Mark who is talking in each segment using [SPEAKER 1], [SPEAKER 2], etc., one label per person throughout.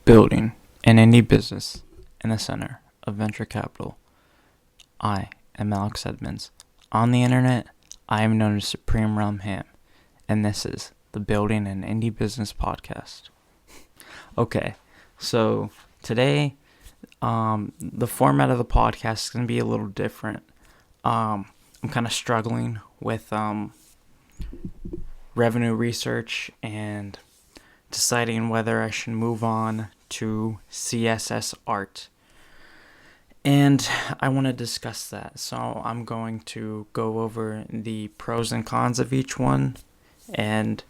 [SPEAKER 1] Building an indie business in the center of venture capital. I am Alex Edmonds. On the internet, I am known as SupremeRumHam, and this is the Building an Indie Business podcast. Okay, so today, the format of the podcast is going to be a little different. I'm kind of struggling with revenue research and deciding whether I should move on to CSS Art. And I want to discuss that. So I'm going to go over the pros and cons of each one and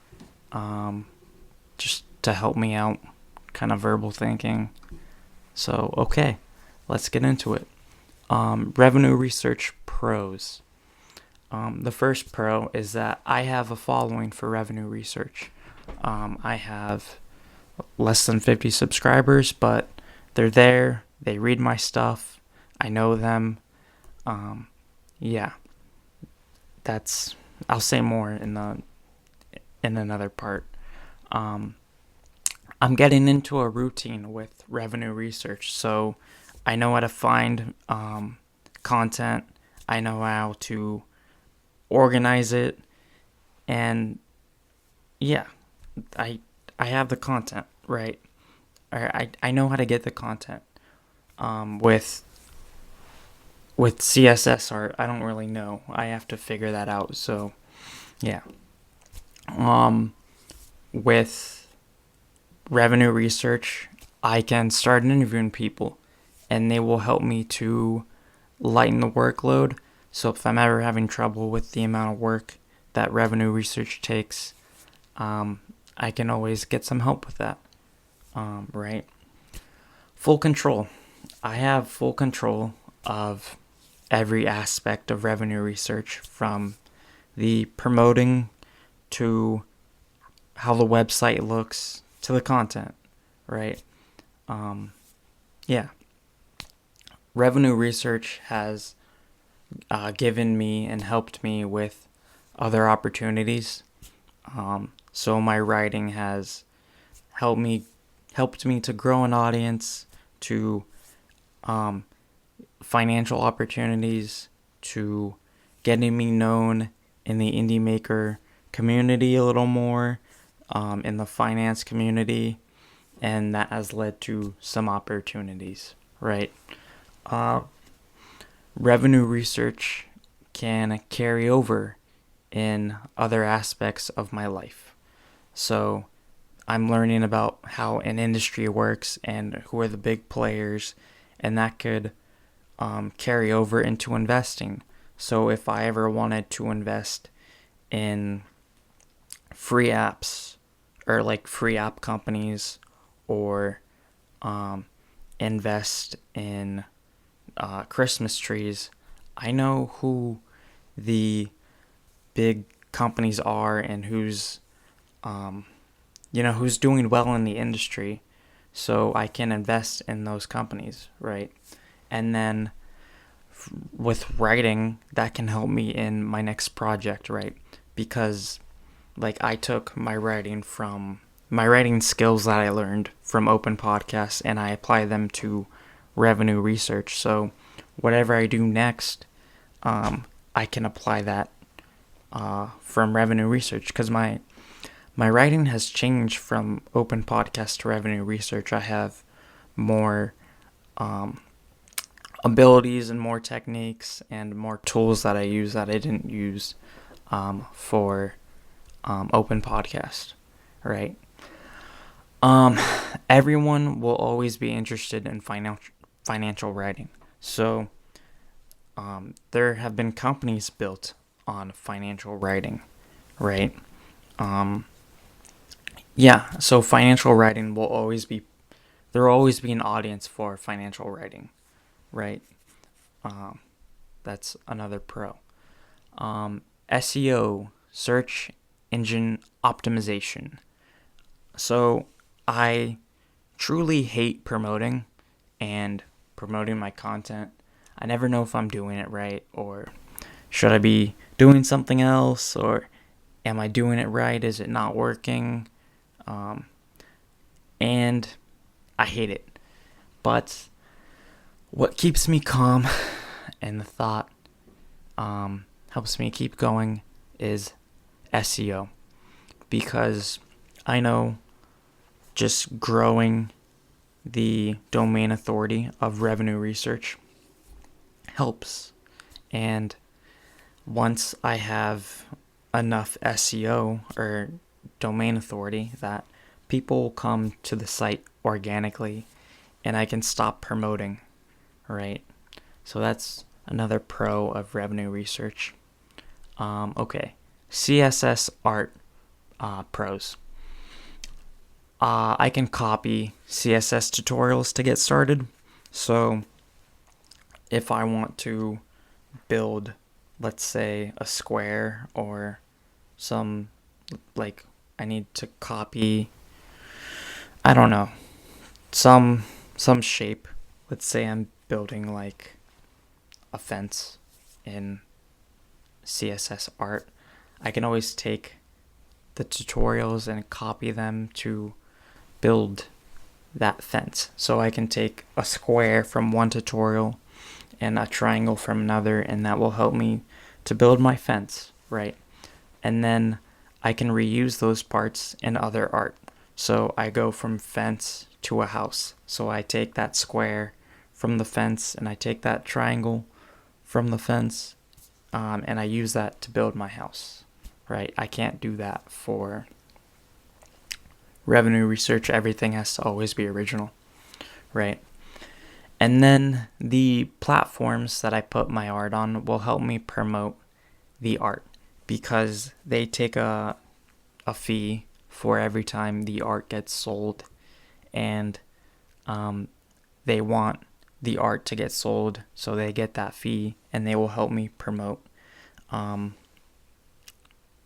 [SPEAKER 1] just to help me out, kind of verbal thinking. So, okay, let's get into it. Revenue research pros. The first pro is that I have a following for revenue research. I have less than 50 subscribers, but they're there. They read my stuff. I know them. I'll say more in another part. I'm getting into a routine with revenue research, so I know how to find content. I know how to organize it, and I have the content, right? I know how to get the content. With CSS art, I don't really know. I have to figure that out. So, yeah. With revenue research, I can start interviewing people, and they will help me to lighten the workload. So if I'm ever having trouble with the amount of work that revenue research takes, I can always get some help with that, right? Full control. I have full control of every aspect of revenue research, from the promoting to how the website looks to the content, right? Revenue research has given me and helped me with other opportunities. So my writing has helped me to grow an audience, to financial opportunities, to getting me known in the indie maker community a little more, in the finance community, and that has led to some opportunities, right? Revenue research can carry over in other aspects of my life. So I'm learning about how an industry works and who are the big players, and that could carry over into investing. So if I ever wanted to invest in free apps, or like free app companies, or invest in Christmas trees, I know who the big companies are and who's doing well in the industry, so I can invest in those companies, right? And then with writing, that can help me in my next project, right? Because I took my writing skills that I learned from open podcasts, and I apply them to revenue research. So whatever I do next, I can apply that from revenue research, because my writing has changed from open podcast to revenue research. I have more abilities and more techniques and more tools that I use that I didn't use for open podcast, right? Everyone will always be interested in financial writing. So there have been companies built on financial writing, right? So financial writing will always be, there will always be an audience for financial writing, right? That's another pro. SEO, search engine optimization. So I truly hate promoting my content. I never know if I'm doing it right, or should I be doing something else, or am I doing it right? Is it not working? And I hate it. But what keeps me calm and the thought helps me keep going is SEO, because I know just growing the domain authority of revenue research helps. And once I have enough SEO or domain authority that people will come to the site organically and I can stop promoting, right? So that's another pro of revenue research. Okay, CSS Art Pros. I can copy CSS tutorials to get started. So if I want to build, let's say, a square or some, like, I need to copy, I don't know, some shape. Let's say I'm building like a fence in CSS Art. I can always take the tutorials and copy them to build that fence. So I can take a square from one tutorial and a triangle from another, and that will help me to build my fence, right? And then I can reuse those parts in other art. So I go from fence to a house. So I take that square from the fence and I take that triangle from the fence, and I use that to build my house, right? I can't do that for revenue research. Everything has to always be original, right? And then the platforms that I put my art on will help me promote the art, because they take a fee for every time the art gets sold, and they want the art to get sold, so they get that fee, and they will help me promote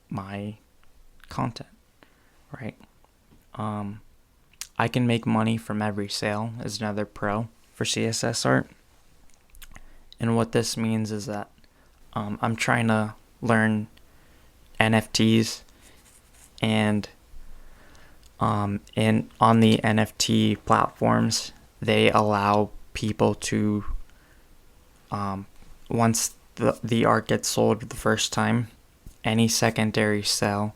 [SPEAKER 1] my content, right? I can make money from every sale is another pro for CSS art. And what this means is that I'm trying to learn NFTs, and on the NFT platforms, they allow people to, once the art gets sold the first time, any secondary sale,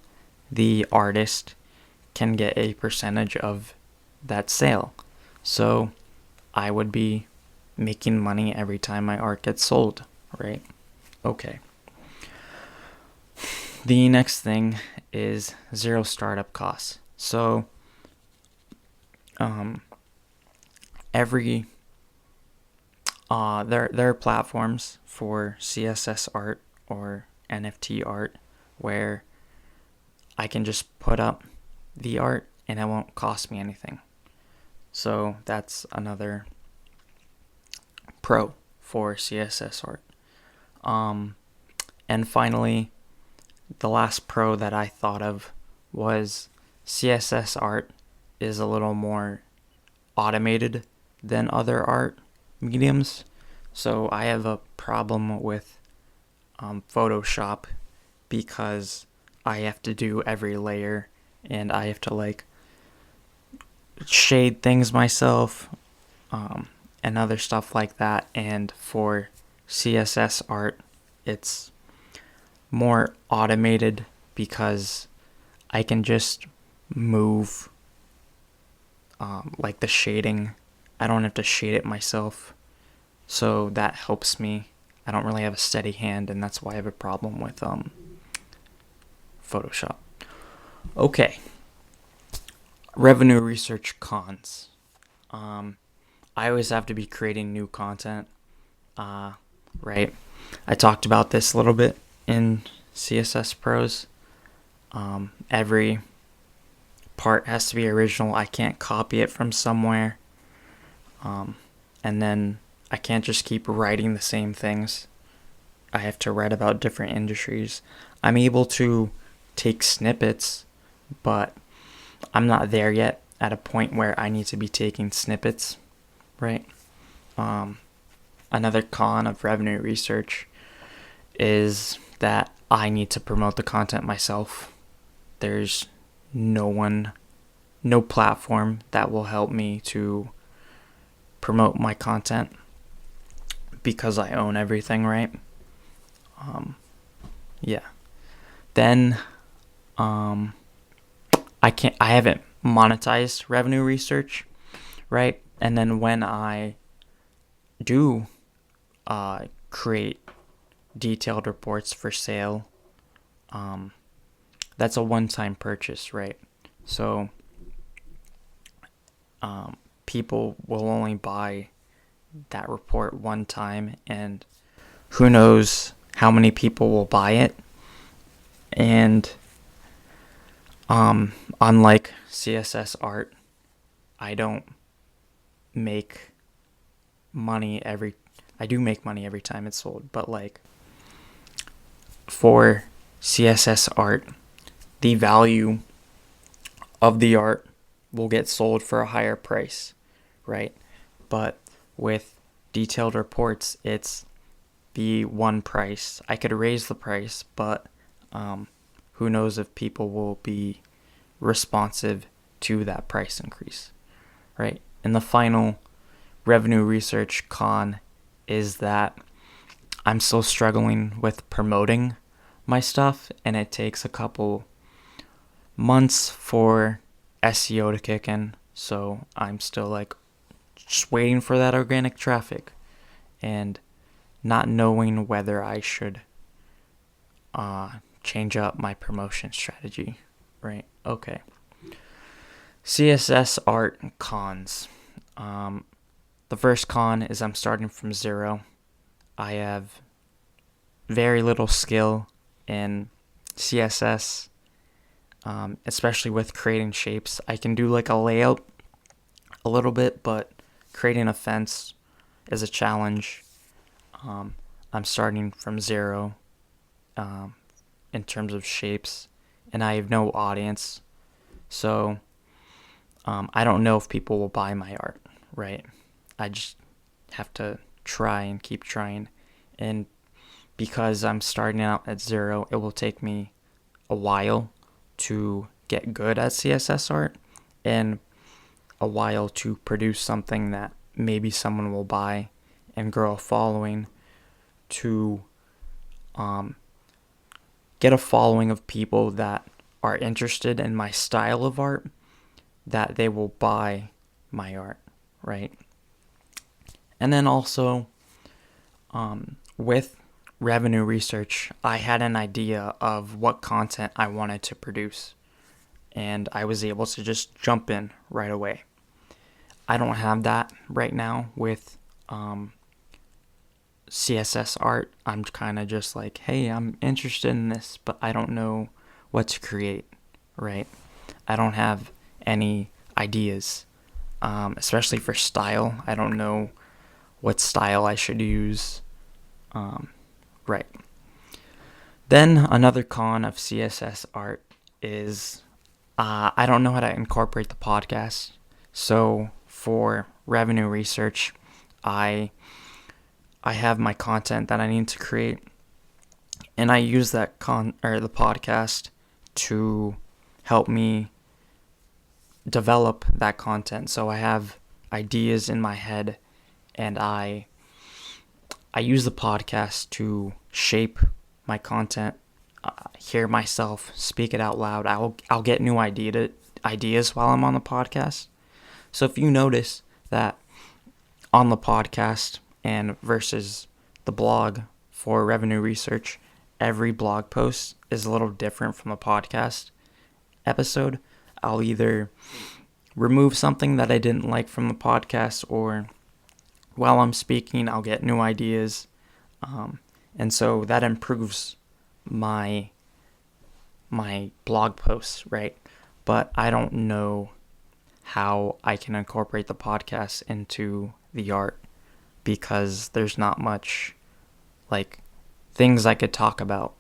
[SPEAKER 1] the artist can get a percentage of that sale. So I would be making money every time my art gets sold, right? Okay. The next thing is zero startup costs. So there are platforms for CSS art or NFT art where I can just put up the art and it won't cost me anything. So that's another pro for CSS art. And finally, the last pro that I thought of was CSS art is a little more automated than other art mediums. So I have a problem with Photoshop, because I have to do every layer and I have to like shade things myself, and other stuff like that. And for CSS art, it's more automated because I can just move like the shading. I don't have to shade it myself, so that helps me. I don't really have a steady hand, and that's why I have a problem with Photoshop. Okay. Revenue research cons. I always have to be creating new content, right? I talked about this a little bit in CSS Pros. Every part has to be original. I can't copy it from somewhere. And then I can't just keep writing the same things. I have to write about different industries. I'm able to take snippets, but I'm not there yet at a point where I need to be taking snippets, right? Another con of revenue research is that I need to promote the content myself. There's no one no platform that will help me to promote my content because I own everything, right? Yeah. Then I haven't monetized revenue research, right? And then when I do create detailed reports for sale, that's a one-time purchase, right? So people will only buy that report one time, and who knows how many people will buy it. And unlike CSS art, I don't make money I do make money every time it's sold, but like for CSS art, the value of the art will get sold for a higher price, right? But with detailed reports, it's the one price. I could raise the price, but who knows if people will be responsive to that price increase, right? And the final revenue research con is that I'm still struggling with promoting my stuff, and it takes a couple months for SEO to kick in. So I'm still like just waiting for that organic traffic and not knowing whether I should change up my promotion strategy, right? Okay. CSS art cons. The first con is I'm starting from zero. I have very little skill in CSS, especially with creating shapes. I can do like a layout a little bit, but creating a fence is a challenge. I'm starting from zero in terms of shapes, and I have no audience. So I don't know if people will buy my art, right? I just have to try and keep trying. And because I'm starting out at zero, it will take me a while to get good at CSS art and a while to produce something that maybe someone will buy and grow a following, to get a following of people that are interested in my style of art, that they will buy my art, right? And then also with revenue research, I had an idea of what content I wanted to produce, and I was able to just jump in right away. I don't have that right now with CSS art. I'm kind of just like, hey, I'm interested in this, but I don't know what to create, right? I don't have any ideas, especially for style. I don't know what style I should use, right? Then another con of CSS art is I don't know how to incorporate the podcast. So for revenue research, I have my content that I need to create, and I use that the podcast to help me develop that content. So I have ideas in my head, and I use the podcast to shape my content, hear myself speak it out loud. I'll get new ideas while I'm on the podcast. So if you notice that on the podcast and versus the blog for revenue research, every blog post is a little different from a podcast episode. I'll either remove something that I didn't like from the podcast, or while I'm speaking, I'll get new ideas. And so that improves my blog posts, right? But I don't know how I can incorporate the podcast into the art, because there's not much like things I could talk about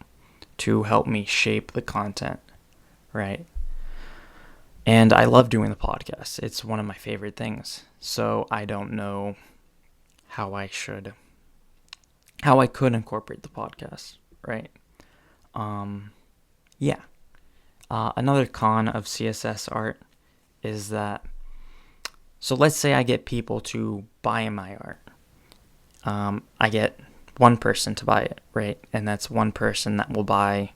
[SPEAKER 1] to help me shape the content, right? And I love doing the podcast. It's one of my favorite things. So I don't know how I could incorporate the podcast, right? Yeah. Another con of CSS art is that, so let's say I get people to buy my art. I get one person to buy it, right? And that's one person that will buy,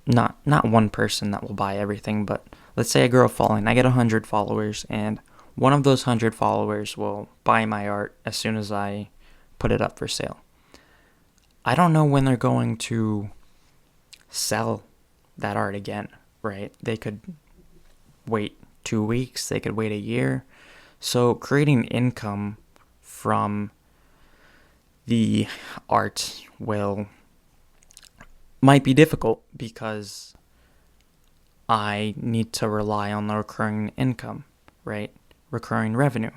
[SPEAKER 1] not one person that will buy everything, but let's say I grow a following. I get 100 followers, and one of those 100 followers will buy my art as soon as I put it up for sale. I don't know when they're going to sell that art again, right? They could wait 2 weeks, they could wait a year. So creating income from the art might be difficult because I need to rely on the recurring income, right? Recurring revenue.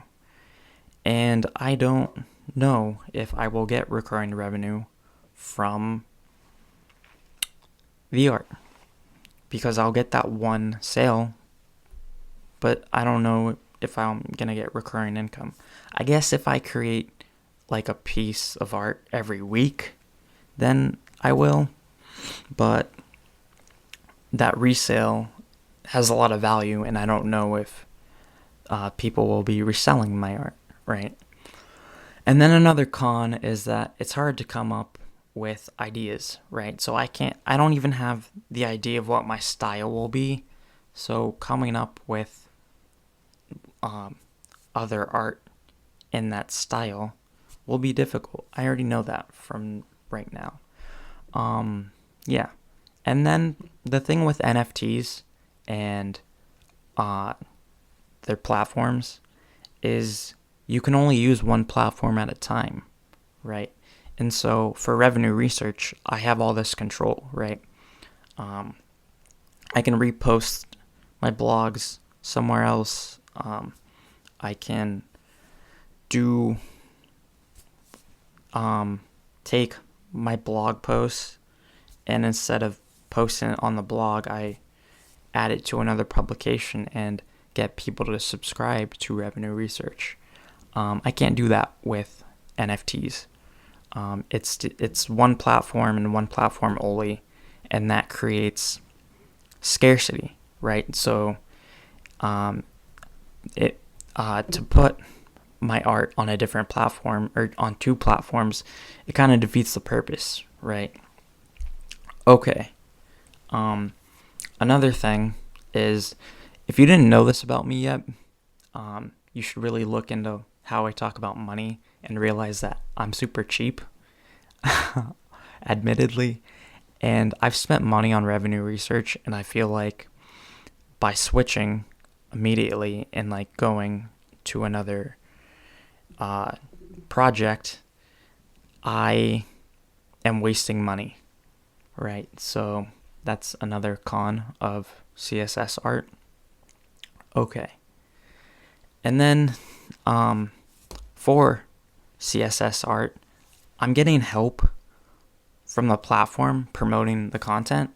[SPEAKER 1] And I don't know if I will get recurring revenue from the art, because I'll get that one sale, but I don't know if I'm gonna get recurring income. I guess if I create like a piece of art every week, then I will, but that resale has a lot of value, and I don't know if people will be reselling my art, right? And then another con is that it's hard to come up with ideas, right? So I don't even have the idea of what my style will be. So coming up with other art in that style will be difficult. I already know that from right now. Yeah. And then the thing with NFTs and their platforms is you can only use one platform at a time, right? And so for revenue research, I have all this control, right? I can repost my blogs somewhere else. I can take my blog posts, and instead of posting it on the blog, I add it to another publication and get people to subscribe to revenue research. I can't do that with NFTs. It's one platform and one platform only, and that creates scarcity, right? So to put my art on a different platform or on two platforms, it kind of defeats the purpose, right? Okay. Another thing is, if you didn't know this about me yet, you should really look into how I talk about money and realize that I'm super cheap, admittedly, and I've spent money on revenue research, and I feel like by switching immediately and like going to another project, I am wasting money, right? So that's another con of CSS art. Okay. And then for CSS art, I'm getting help from the platform promoting the content,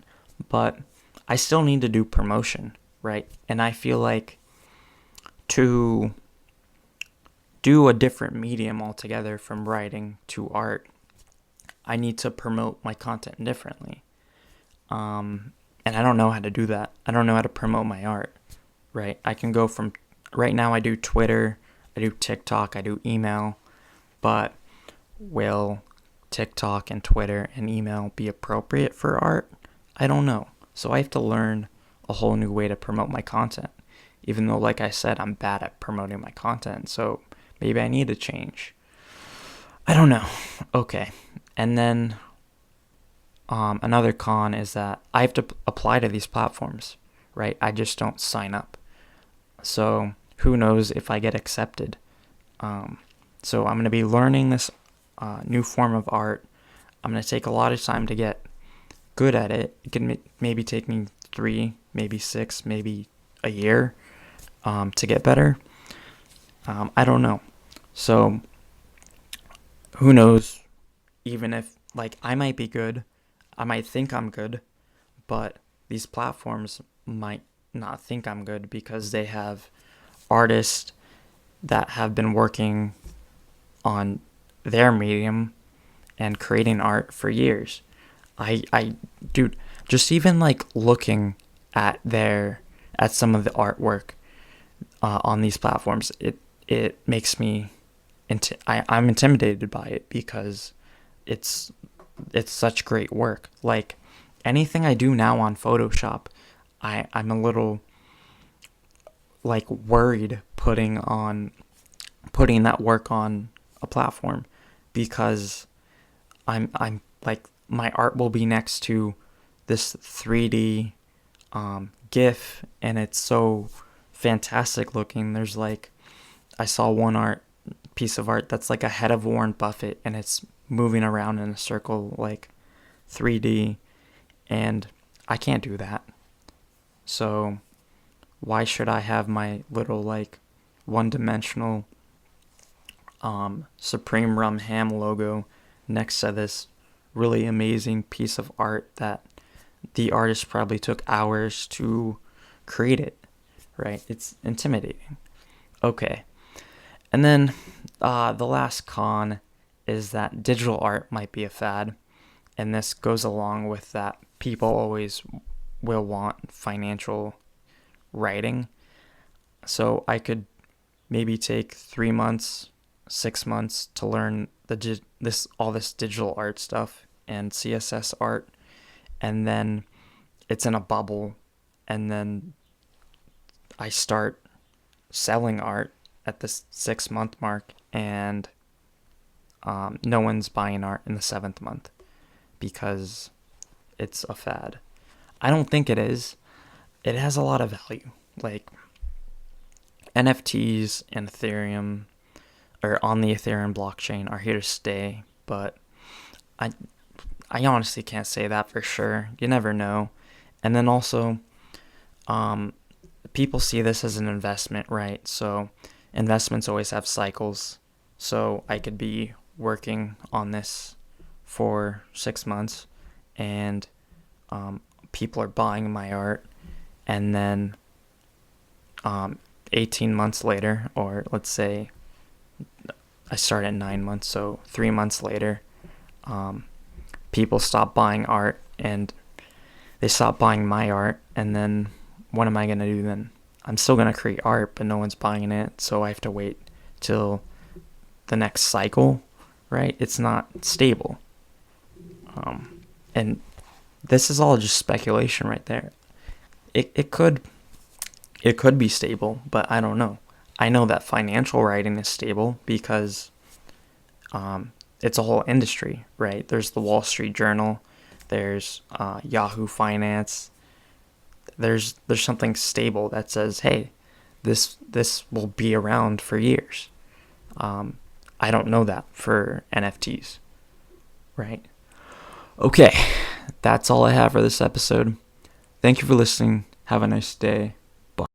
[SPEAKER 1] but I still need to do promotion, right? And I feel like to do a different medium altogether from writing to art, I need to promote my content differently. And I don't know how to do that. I don't know how to promote my art, right? I can go from, right now I do Twitter, I do TikTok, I do email, but will TikTok and Twitter and email be appropriate for art? I don't know. So I have to learn a whole new way to promote my content, even though, like I said, I'm bad at promoting my content. So maybe I need to change. I don't know. Okay. And then another con is that I have to apply to these platforms, right? I just don't sign up. So who knows if I get accepted. So I'm going to be learning this new form of art. I'm going to take a lot of time to get good at it. It can maybe take me 3, maybe 6, maybe a year to get better. I don't know. So who knows, even if, like, I might be good, I might think I'm good, but these platforms might not think I'm good because they have artists that have been working on their medium and creating art for years. Dude, just even like looking at some of the artwork, on these platforms, it makes me I'm intimidated by it because it's such great work. Like anything I do now on Photoshop, I'm a little like worried putting that work on a platform, because I'm like, my art will be next to this 3D GIF, and it's so fantastic looking. There's like, I saw one piece of art that's like a head of Warren Buffett, and it's moving around in a circle like 3D, and I can't do that. So why should I have my little like one-dimensional SupremeRumHam logo next to this really amazing piece of art that the artist probably took hours to create it, right? It's intimidating. Okay. And then the last con is that digital art might be a fad. And this goes along with that people always will want financial writing. So I could maybe take 3 months, 6 months to learn all this digital art stuff and CSS art, and then it's in a bubble, and then I start selling art at the 6-month mark, and no one's buying art in the 7th month because it's a fad. I don't think it is. It has a lot of value. Like NFTs and Ethereum, or on the Ethereum blockchain, are here to stay, but I honestly can't say that for sure. You never know. And then also, people see this as an investment, right? So investments always have cycles. So I could be working on this for 6 months, and people are buying my art, and then 18 months later, or let's say I start at 9 months, so 3 months later, people stop buying art, and they stop buying my art, and then what am I going to do then? I'm still going to create art, but no one's buying it, so I have to wait till the next cycle, right? It's not stable. And this is all just speculation right there. It could be stable, but I don't know. I know that financial writing is stable because it's a whole industry, right? There's the Wall Street Journal, there's Yahoo Finance. There's something stable that says, hey, this will be around for years. I don't know that for NFTs, right? Okay, that's all I have for this episode. Thank you for listening. Have a nice day.